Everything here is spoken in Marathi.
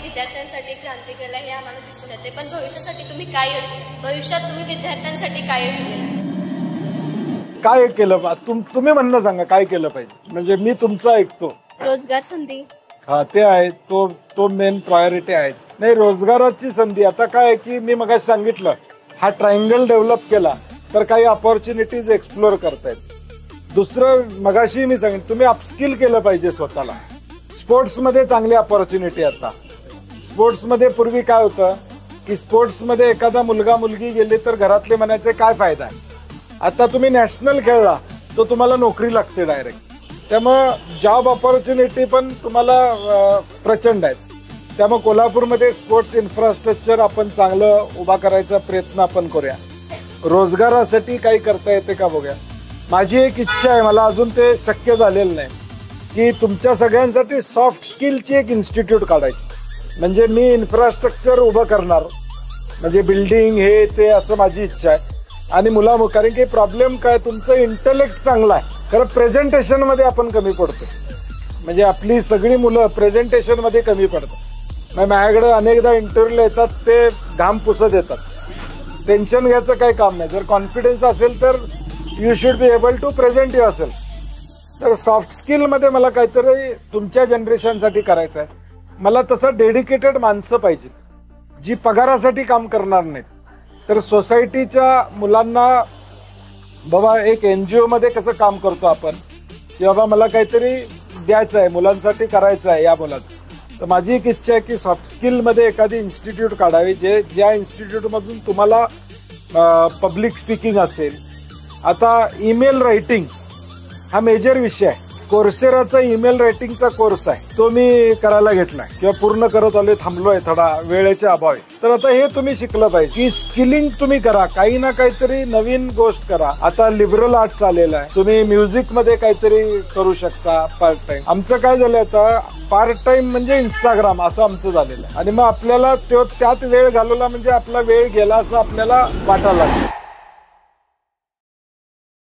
विद्यार्थ्यांसाठी क्रांती केला हे आम्हाला दिसून येते, पण भविष्यासाठी तुम्ही काय भविष्यात तुम्ही विद्यार्थ्यांसाठी काय काय केलं तुम्ही म्हणणं सांगा, काय केलं पाहिजे? म्हणजे मी तुमचं ऐकतो. रोजगार संधी, हा ते आहे, तो मेन प्रायोरिटी आहेच. नाही, रोजगाराची संधी आता काय आहे की मी मगाशी सांगितलं, हा ट्रायंगल डेव्हलप केला तर काही अपॉर्च्युनिटीज एक्सप्लोर करतायत. दुसरं मगाशी मी सांगितलं, तुम्ही अपस्किल केलं पाहिजे स्वतःला. स्पोर्ट्समध्ये चांगली अपॉर्च्युनिटी. आता स्पोर्ट्समध्ये पूर्वी काय होतं की स्पोर्ट्समध्ये एखादा मुलगा मुलगी गेली तर घरातले म्हणायचे काय फायदा आहे. आता तुम्ही नॅशनल खेळला तर तुम्हाला नोकरी लागते डायरेक्ट. त्यामुळं जॉब ऑपॉर्च्युनिटी पण तुम्हाला प्रचंड आहेत. त्यामुळे कोल्हापूरमध्ये स्पोर्ट्स इन्फ्रास्ट्रक्चर आपण चांगलं उभा करायचा प्रयत्न आपण करूया. रोजगारासाठी काही करता येते का बघूया. माझी एक इच्छा आहे, मला अजून ते शक्य झालेलं नाही, की तुमच्या सगळ्यांसाठी सॉफ्ट स्किलची एक इन्स्टिट्यूट काढायची. म्हणजे मी इन्फ्रास्ट्रक्चर उभं करणार, म्हणजे बिल्डिंग हे ते, असं माझी इच्छा आहे. आणि कारण की प्रॉब्लेम काय, तुमचं इंटेलेक्ट चांगलं आहे, खरं प्रेझेंटेशन मध्ये आपण कमी पडतो. म्हणजे आपली सगळी मुलं प्रेझेंटेशन मध्ये कमी पडतात. माझ्याकडे अनेकदा इंटरव्ह्यूला येतात, ते घाम पुसत येतात. टेन्शन घ्यायचं काही काम नाही. जर कॉन्फिडन्स असेल तर you should be able to present you असेल. तर सॉफ्ट स्किलमध्ये मला काहीतरी तुमच्या जनरेशनसाठी करायचं आहे. मला तसं डेडिकेटेड माणसं पाहिजेत, जी पगारासाठी काम करणार नाहीत. तर सोसायटीच्या मुलांना बाबा एक NGO मध्ये कसं काम करतो आपण, की बाबा मला काहीतरी द्यायचं आहे, मुलांसाठी करायचं आहे या मुलांना. तर माझी एक इच्छा आहे की सॉफ्ट स्किलमध्ये एखादी इन्स्टिट्यूट काढावी, ज्या इन्स्टिट्यूटमधून तुम्हाला पब्लिक स्पीकिंग असेल. आता ईमेल रायटिंग हा मेजर विषय आहे. कोर्सेराचा ईमेल रायटिंगचा कोर्स आहे, तो मी करायला घेतलाय किंवा पूर्ण करत आलोय, थांबलोय थोडा वेळेच्या अभावी. तर आता हे तुम्ही शिकलं पाहिजे की स्किलिंग तुम्ही करा, काही ना काहीतरी नवीन गोष्ट करा. आता लिबरल आर्ट्स आलेला आहे, तुम्ही म्युझिक मध्ये काहीतरी करू शकता पार्ट टाइम. आमचं काय झालंय आता, पार्ट टाइम म्हणजे इंस्टाग्राम असं आमचं झालेलं आहे. आणि मग आपल्याला त्यात वेळ घालवला म्हणजे आपला वेळ गेला असं आपल्याला वाटायला लागतं.